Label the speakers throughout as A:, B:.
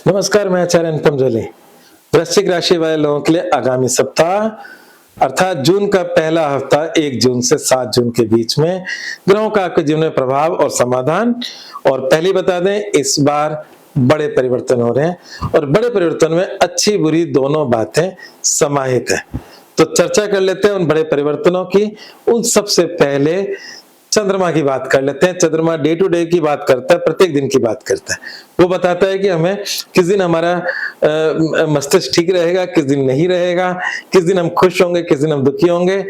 A: नमस्कार, मैं आचार्य अनुपम जोली। वृश्चिक राशि वाले लोगों के लिए आगामी सप्ताह अर्थात जून का पहला हफ्ता 1 जून से 7 जून के बीच में ग्रहों का आपके जीवन में प्रभाव और समाधान। और पहले बता दें, इस बार बड़े परिवर्तन हो रहे हैं और बड़े परिवर्तन में अच्छी बुरी दोनों बातें समाहित है। तो चर्चा कर लेते हैं उन बड़े परिवर्तनों की। उन सबसे पहले चंद्रमा की बात कर लेते हैं। चंद्रमा डे टू डे की बात करता है, प्रत्येक दिन की बात करता है। वो बताता है कि हमें किस दिन हमारा मस्तिष्क ठीक रहेगा, किस दिन नहीं रहेगा, किस दिन हम खुश होंगे, किस दिन हम दुखी होंगे,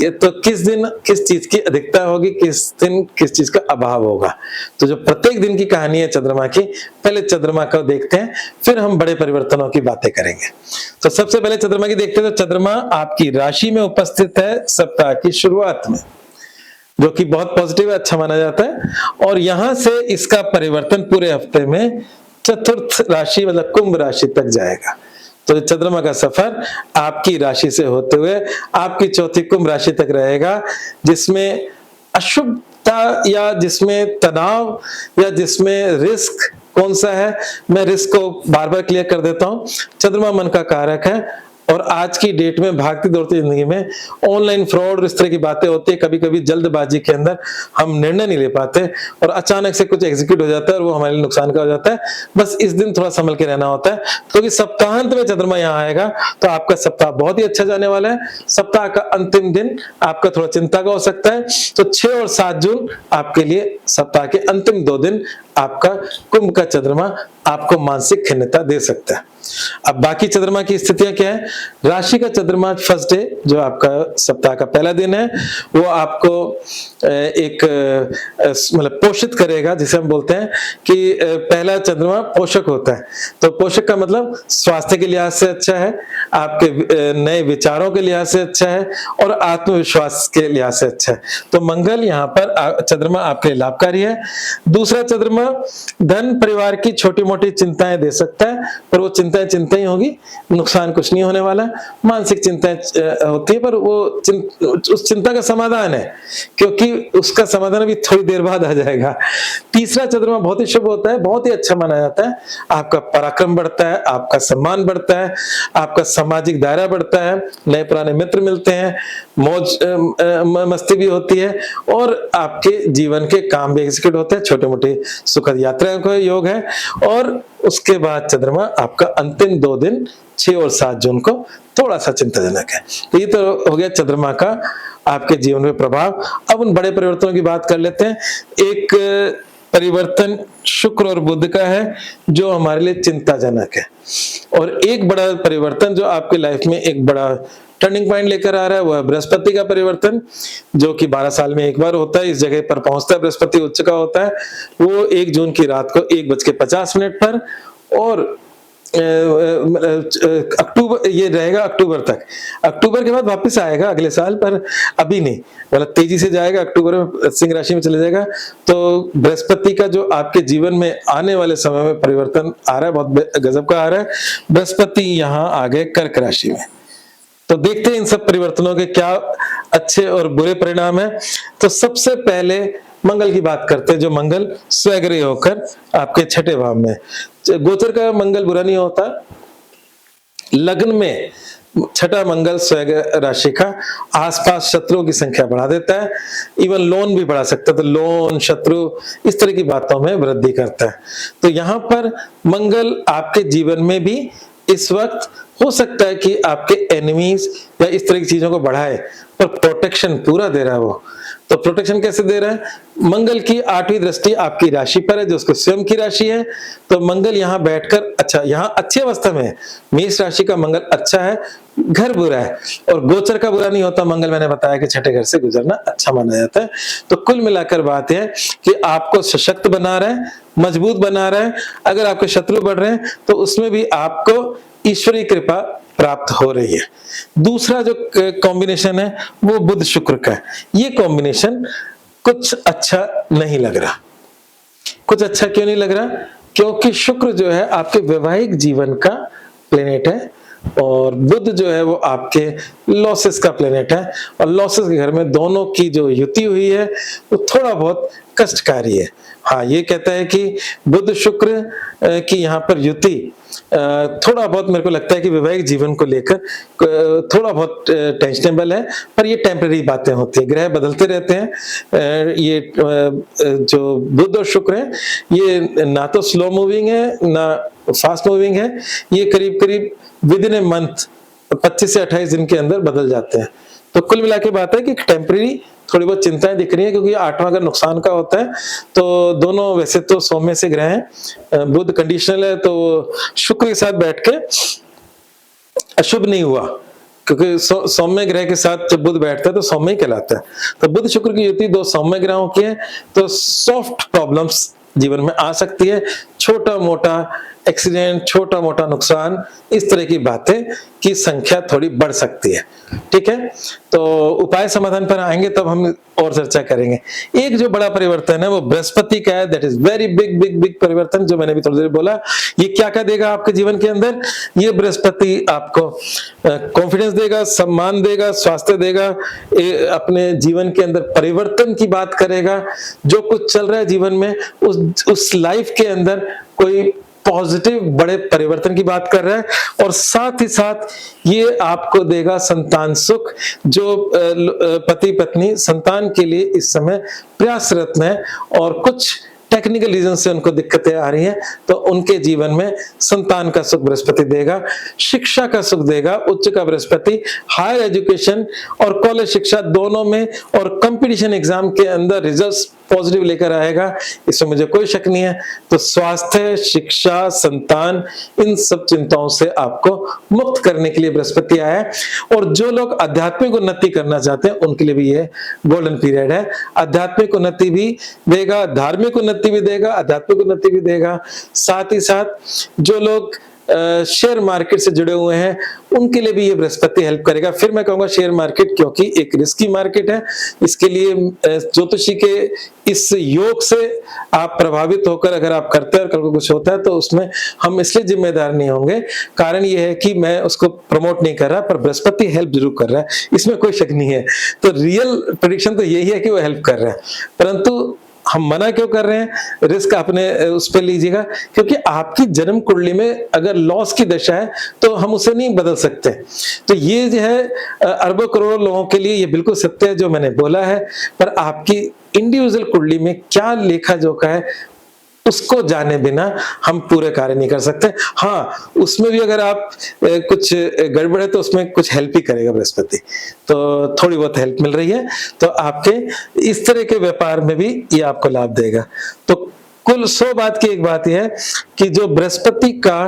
A: तो किस दिन किस चीज की अधिकता होगी, किस दिन किस चीज का अभाव होगा। तो जो प्रत्येक दिन की कहानी है चंद्रमा की, पहले चंद्रमा को देखते हैं, फिर हम बड़े परिवर्तनों की बातें करेंगे। तो सबसे पहले चंद्रमा की देखते हैं। तो चंद्रमा आपकी राशि में उपस्थित है सप्ताह की शुरुआत में, जो कि बहुत पॉजिटिव है, अच्छा माना जाता है। और यहां से इसका परिवर्तन पूरे हफ्ते में चतुर्थ राशि मतलब कुंभ राशि तक जाएगा। तो चंद्रमा का सफर आपकी राशि से होते हुए आपकी चौथी कुंभ राशि तक रहेगा, जिसमें अशुभता या जिसमें तनाव या जिसमें रिस्क कौन सा है, मैं रिस्क को बार बार क्लियर कर देता हूं। चंद्रमा मन का कारक है और आज की डेट में भागती दौड़ती जिंदगी में ऑनलाइन फ्रॉड और इस तरह की बातें होती है। कभी कभी जल्दबाजी के अंदर हम निर्णय नहीं ले पाते और अचानक से कुछ एग्जीक्यूट हो जाता है और वो हमारे लिए नुकसान का हो जाता है। बस इस दिन थोड़ा संभल के रहना होता है, क्योंकि सप्ताहांत में चंद्रमा यहाँ आएगा तो आपका सप्ताह बहुत ही अच्छा जाने वाला है। सप्ताह का अंतिम दिन आपका थोड़ा चिंता का हो सकता है। तो 6 और 7 जून आपके लिए सप्ताह के अंतिम 2 दिन आपका कुंभ का चंद्रमा आपको मानसिक खिन्नता दे सकता है। अब बाकी चंद्रमा की स्थितियां क्या है। राशि का चंद्रमा फर्स्ट डे, जो आपका सप्ताह का पहला दिन है, वो आपको एक मतलब पोषित करेगा, जिसे हम बोलते हैं कि पहला चंद्रमा पोषक होता है। तो पोषक का मतलब स्वास्थ्य के लिहाज से अच्छा है, आपके नए विचारों के लिहाज से अच्छा है और आत्मविश्वास के लिहाज से अच्छा है। तो मंगल यहाँ पर चंद्रमा आपके लिए लाभकारी है। दूसरा चंद्रमा धन परिवार की छोटी मोटी चिंताएं दे सकता है, पर वो चिंताएं ही होगी, नुकसान कुछ नहीं होने वाला। मानसिक चिंताएं होती है, पर वो उस चिंता का समाधान है, क्योंकि उसका समाधान अभी थोड़ी देर बाद आ जाएगा। तीसरा चंद्रमा बहुत ही शुभ होता है, बहुत ही अच्छा माना जाता है। आपका पराक्रम बढ़ता है, आपका सम्मान बढ़ता है, आपका सामाजिक दायरा बढ़ता है, नए पुराने मित्र मिलते हैं, मौज मस्ती भी होती है और आपके जीवन के काम भी एग्जीक्यूट होते हैं, छोटे मोटे सुखद यात्राओं का योग है। और उसके बाद चंद्रमा आपका अंतिम 2 दिन 6 और 7 जून को थोड़ा सा चिंताजनक है। तो ये तो हो गया चंद्रमा का आपके जीवन में प्रभाव। अब उन बड़े परिवर्तनों की बात कर लेते हैं। एक परिवर्तन शुक्र और बुध का है, जो हमारे लिए चिंताजनक है। और एक बड़ा परिवर्तन जो आपकी लाइफ में एक बड़ा टर्निंग पॉइंट लेकर आ रहा है, वो है बृहस्पति का परिवर्तन, जो कि 12 साल में एक बार होता है। इस जगह पर पहुंचता है, बृहस्पति उच्च का होता है। वो 1 जून की रात को 1:50 पर और अक्टूबर, ये रहेगा अक्टूबर तक। अक्टूबर के बाद वापस आएगा अगले साल, पर अभी नहीं, मतलब तेजी से जाएगा। अक्टूबर में सिंह राशि में चले जाएगा। तो बृहस्पति का जो आपके जीवन में आने वाले समय में परिवर्तन आ रहा है, बहुत गजब का आ रहा है। बृहस्पति यहाँ आ गए कर्क राशि में। तो देखते हैं इन सब परिवर्तनों के क्या अच्छे और बुरे परिणाम है। तो सबसे पहले मंगल की बात करते हैं, जो मंगल स्वग्रही होकर आपके 6ठे भाव में। गोचर का मंगल बुरा नहीं होता। लग्न में 6ठा मंगल स्वग्रह राशि का आसपास शत्रुओं की संख्या बढ़ा देता है, इवन लोन भी बढ़ा सकता है। तो लोन, शत्रु, इस तरह की बातों में वृद्धि करता है। तो यहाँ पर मंगल आपके जीवन में भी इस वक्त हो सकता है कि आपके एनिमीज या इस तरह की चीजों को बढ़ाए, पर प्रोटेक्शन पूरा दे रहा है वो। तो प्रोटेक्शन कैसे दे रहा है। मंगल की 8वीं दृष्टि आपकी राशि पर है, जो उसको स्वयं की राशि है। तो मंगल यहाँ बैठकर अच्छा, यहाँ अच्छी अवस्था में है। मेष राशि का मंगल अच्छा है, घर बुरा है। और गोचर का बुरा नहीं होता मंगल, मैंने बताया कि 6ठे घर से गुजरना अच्छा माना जाता है। तो कुल मिलाकर बात है कि आपको सशक्त बना रहा है, मजबूत बना रहा है। अगर आपके शत्रु बढ़ रहे हैं तो उसमें भी आपको ईश्वरीय कृपा प्राप्त हो रही है। दूसरा जो कॉम्बिनेशन है वो बुध शुक्र का है। ये कॉम्बिनेशन कुछ अच्छा नहीं लग रहा। कुछ अच्छा क्यों नहीं लग रहा? क्योंकि शुक्र जो है आपके वैवाहिक जीवन का प्लेनेट है और बुध जो है वो आपके लॉसेस का प्लेनेट है, और लॉसेस के घर में दोनों की जो युति हुई है वो थोड़ा बहुत कष्टकारी है। हाँ, ये कहता है कि बुध शुक्र की यहाँ पर युति थोड़ा बहुत मेरे को लगता है कि वैवाहिक जीवन को लेकर थोड़ा बहुत टेंशनेबल है, पर ये टेम्पररी बातें होती है, ग्रह बदलते रहते हैं। ये जो बुध और शुक्र है ये ना तो स्लो मूविंग है ना फास्ट मूविंग है, ये करीब करीब विद इन ए मंथ 25 से 28 दिन के अंदर बदल जाते हैं। तो कुल मिला के बात है कि टेम्पररी थोड़ी बहुत चिंताएं दिख रही है, क्योंकि 8वां अगर नुकसान का होता है तो दोनों वैसे तो सौम्य से ग्रह हैं, बुध कंडीशनल है तो शुक्र के साथ बैठ के अशुभ नहीं हुआ, क्योंकि सौम्य ग्रह के साथ जब बुध बैठता है तो सौम्य ही कहलाता है। तो बुध शुक्र की युति दो सौम्य ग्रहों की है, तो सॉफ्ट प्रॉब्लम्स जीवन में आ सकती है, छोटा मोटा एक्सीडेंट, छोटा मोटा नुकसान, इस तरह की बातें की संख्या थोड़ी बढ़ सकती है। ठीक है, तो उपाय समाधान पर आएंगे तब हम और चर्चा करेंगे। एक जो बड़ा परिवर्तन है वो बृहस्पति का है, that is very big big big परिवर्तन, जो मैंने भी थोड़ी देर बोला। ये क्या क्या देगा आपके जीवन के अंदर? ये बृहस्पति आपको कॉन्फिडेंस देगा, सम्मान देगा, स्वास्थ्य देगा, अपने जीवन के अंदर परिवर्तन की बात करेगा। जो कुछ चल रहा है जीवन में उस लाइफ के अंदर कोई पॉजिटिव बड़े परिवर्तन की बात कर रहा है, और साथ ही साथ ये आपको देगा संतान सुख। जो पति पत्नी संतान के लिए इस समय प्रयासरत है और कुछ टेक्निकल रीजन से उनको दिक्कतें आ रही हैं, तो उनके जीवन में संतान का सुख बृहस्पति देगा, शिक्षा का सुख देगा उच्च का बृहस्पति, हायर एजुकेशन और कॉलेज शिक्षा दोनों में, और कंपटीशन एग्जाम के अंदर रिजल्ट्स पॉजिटिव लेकर आएगा, इसमें मुझे कोई शक नहीं है। तो स्वास्थ्य, शिक्षा, संतान, इन सब चिंताओं से आपको मुक्त करने के लिए बृहस्पति आया है। और जो लोग आध्यात्मिक उन्नति करना चाहते हैं उनके लिए भी ये गोल्डन पीरियड है। आध्यात्मिक उन्नति भी देगा, धार्मिक उन्नति भी देगा, आध्यात्मिक उन्नति भी देगा। साथ ही साथ जो लोग शेयर मार्केट से जुड़े हुए हैं उनके लिए भी ये बृहस्पति हेल्प करेगा। फिर मैं कहूंगा शेयर मार्केट क्योंकि एक रिस्की मार्केट है, इसके लिए ज्योतिषी के इस योग से आप प्रभावित होकर अगर आप करते हैं और कल को कुछ होता है तो उसमें हम इसलिए जिम्मेदार नहीं होंगे। कारण ये है कि मैं उसको प्रमोट नहीं कर रहा, पर बृहस्पति हेल्प जरूर कर रहा है, इसमें कोई शक नहीं है। तो रियल प्रेडिक्शन तो यही है कि वो हेल्प कर रहा है, परंतु हम मना क्यों कर रहे हैं? रिस्क आपने उस पर लीजिएगा, क्योंकि आपकी जन्म कुंडली में अगर लॉस की दशा है तो हम उसे नहीं बदल सकते। तो ये जो है अरबों करोड़ों लोगों के लिए ये बिल्कुल सत्य है जो मैंने बोला है, पर आपकी इंडिविजुअल कुंडली में क्या लेखा जोखा है उसको जाने बिना हम पूरे कार्य नहीं कर सकते। हाँ, उसमें भी अगर आप कुछ गड़बड़ है तो उसमें कुछ हेल्प ही करेगा बृहस्पति, तो थोड़ी बहुत हेल्प मिल रही है, तो आपके इस तरह के व्यापार में भी ये आपको लाभ देगा। तो कुल 100 बात की एक बात यह है कि जो बृहस्पति का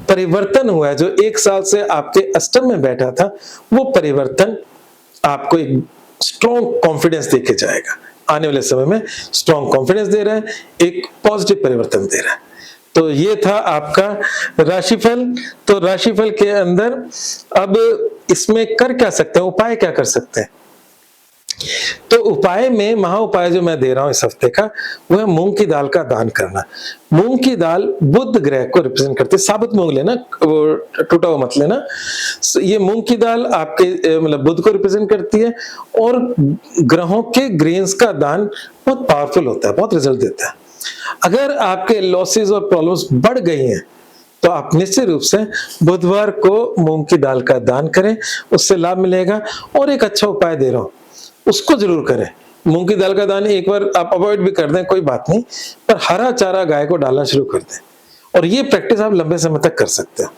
A: परिवर्तन हुआ है, जो 1 साल से आपके अष्टम में बैठा था, वो परिवर्तन आपको एक स्ट्रॉन्ग कॉन्फिडेंस देके जाएगा। आने वाले समय में स्ट्रॉन्ग कॉन्फिडेंस दे रहा है, एक पॉजिटिव परिवर्तन दे रहा है। तो ये था आपका राशिफल। तो राशिफल के अंदर अब इसमें कर क्या सकते हैं, उपाय क्या कर सकते हैं? तो उपाय में महा उपाय जो मैं दे रहा हूं इस हफ्ते का वो है मूंग की दाल का दान करना। मूंग की दाल बुध ग्रह को रिप्रेजेंट करती है। साबुत मूंग लेना, वो टूटा हुआ मत लेना। ये मूंग की दाल आपके मतलब बुध को रिप्रेजेंट करती है, और ग्रहों के ग्रेन्स का दान बहुत पावरफुल होता है, बहुत रिजल्ट देता है। अगर आपके लॉसेस और प्रॉब्लम्स बढ़ गई हैं तो आप निश्चित रूप से बुधवार को मूंग की दाल का दान करें, उससे लाभ मिलेगा। और एक अच्छा उपाय दे रहा हूं, उसको जरूर करें। मूंग की दाल का दान एक बार आप अवॉइड भी कर दें कोई बात नहीं, पर हरा चारा गाय को डालना शुरू कर दें, और ये प्रैक्टिस आप लंबे समय तक कर सकते हो।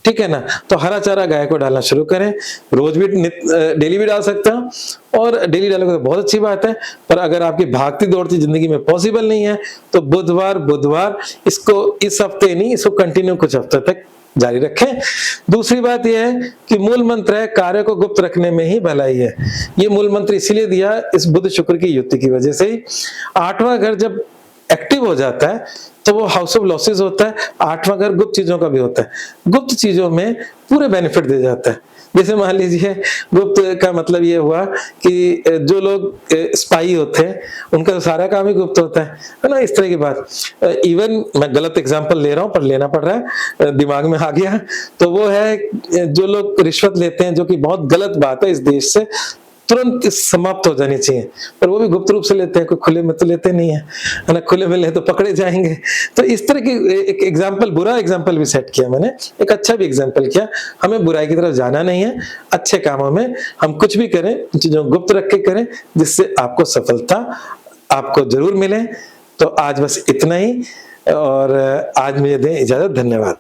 A: ठीक है ना? तो हरा चारा गाय को डालना शुरू करें, रोज भी डेली भी डाल सकते हो, और डेली डालोगे तो बहुत अच्छी बात है। पर अगर आपकी भागती दौड़ती जिंदगी में पॉसिबल नहीं है तो बुधवार इसको इस हफ्ते नहीं, इसको कंटिन्यू कुछ हफ्ते तक जारी रखें। दूसरी बात यह है कि मूल मंत्र है कार्य को गुप्त रखने में ही भलाई है। ये मूल मंत्र इसीलिए दिया इस बुध शुक्र की युति की वजह से ही। 8वां घर जब एक्टिव हो जाता है तो वो हाउस ऑफ लॉसेस होता है। 8वां घर गुप्त चीजों का भी होता है। गुप्त चीजों में पूरे बेनिफिट दे जाता है। जैसे मान लीजिए गुप्त का मतलब ये हुआ कि जो लोग स्पाई होते हैं उनका तो सारा काम ही गुप्त होता है ना, इस तरह की बात। इवन मैं गलत एग्जांपल ले रहा हूं पर लेना पड़ रहा है, दिमाग में आ गया। तो वो है जो लोग रिश्वत लेते हैं, जो कि बहुत गलत बात है, इस देश से तुरंत समाप्त हो जानी चाहिए, पर वो भी गुप्त रूप से लेते हैं, कोई खुले में तो लेते नहीं है ना, खुले में ले तो पकड़े जाएंगे। तो इस तरह की एक एग्जांपल, बुरा एग्जांपल भी सेट किया मैंने, एक अच्छा भी एग्जांपल किया। हमें बुराई की तरफ जाना नहीं है, अच्छे कामों में हम कुछ भी करें, चीजों गुप्त रख के करें, जिससे आपको सफलता आपको जरूर मिले। तो आज बस इतना ही, और आज मुझे दें इजाजत। धन्यवाद।